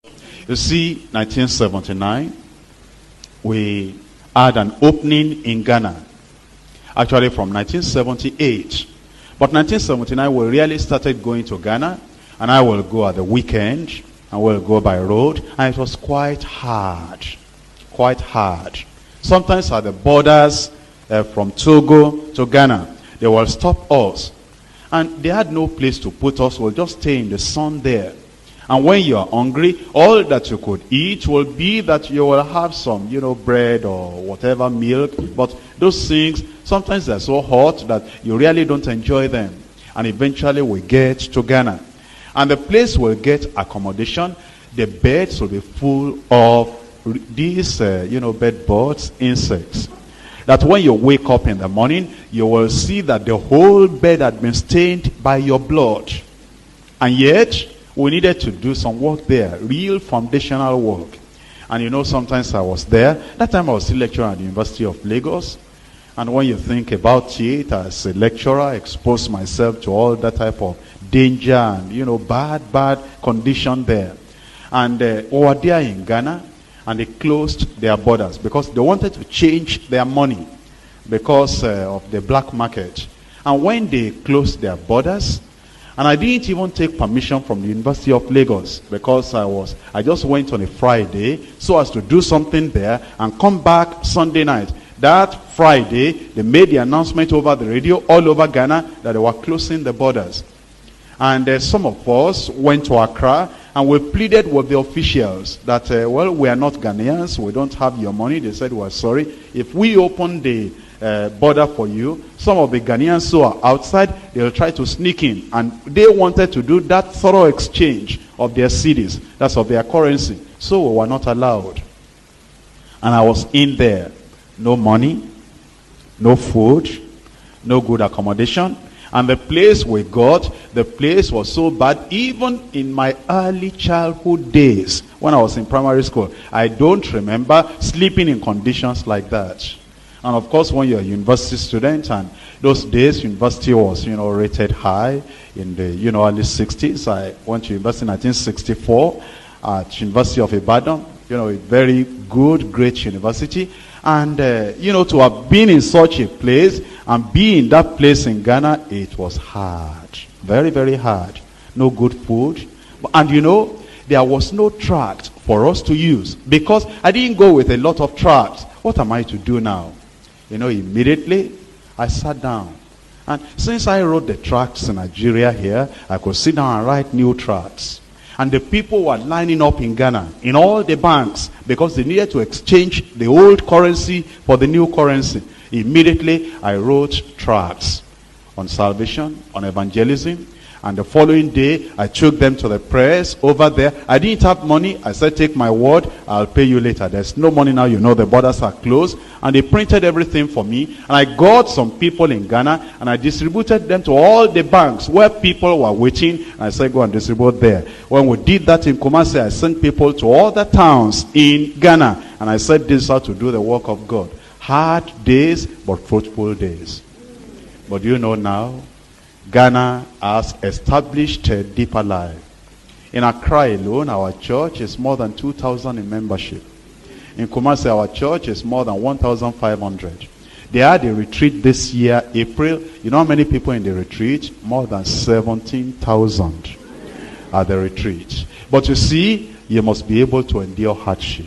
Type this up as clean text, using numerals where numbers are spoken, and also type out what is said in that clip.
You see, 1979, we had an opening in Ghana. Actually from 1978. But 1979, we really started going to Ghana. And I will go at the weekend. And we'll go by road. And it was quite hard. Quite hard. Sometimes at the borders from Togo to Ghana, they will stop us. And they had no place to put us. We'll just stay in the sun there. And when you are hungry, all that you could eat will be that you will have some, bread or whatever, milk. But those things, sometimes they're so hot that you really don't enjoy them. And eventually we get to Ghana. And the place will get accommodation. The beds will be full of these, bed bugs, insects. That when you wake up in the morning, you will see that the whole bed had been stained by your blood. And yet, we needed to do some work there, real foundational work. And sometimes I was there. That time I was still lecturing at the University of Lagos. And when you think about it, as a lecturer, I exposed myself to all that type of danger and, bad condition there. And we were there in Ghana, and they closed their borders because they wanted to change their money because of the black market. And when they closed their borders, and I didn't even take permission from the University of Lagos because I just went on a Friday so as to do something there and come back Sunday night. That Friday, they made the announcement over the radio all over Ghana that they were closing the borders. And some of us went to Accra and we pleaded with the officials that, we are not Ghanaians, we don't have your money. They said, we're sorry. If we open the border for you, some of the Ghanaians who are outside, they'll try to sneak in. And they wanted to do that thorough exchange of their cedis, that's of their currency. So we were not allowed. And I was in there. No money, no food, no good accommodation. And the place we got, the place was so bad. Even in my early childhood days, when I was in primary school, I don't remember sleeping in conditions like that. And of course, when you're a university student, and those days, university was, rated high in the, early 60s. I went to university in 1964 at University of Ibadan, a very good, great university. And, to have been in such a place and be in that place in Ghana, it was hard. Very, very hard. No good food. And, there was no tract for us to use because I didn't go with a lot of tracts. What am I to do now? Immediately I sat down. And since I wrote the tracts in Nigeria here, I could sit down and write new tracts. And the people were lining up in Ghana, in all the banks, because they needed to exchange the old currency for the new currency. Immediately, I wrote tracts on salvation, on evangelism. And the following day, I took them to the press over there. I didn't have money. I said, take my word, I'll pay you later. There's no money now, the borders are closed. And they printed everything for me. And I got some people in Ghana, and I distributed them to all the banks where people were waiting. And I said, go and distribute there. When we did that in Kumuyi, I sent people to all the towns in Ghana. And I said, this is how to do the work of God. Hard days, but fruitful days. But now, Ghana has established a deeper life. In Accra alone, our church is more than 2,000 in membership. In Kumasi, our church is more than 1,500. They had a retreat this year, April. You know how many people in the retreat? More than 17,000 at the retreat. But you see, you must be able to endure hardship.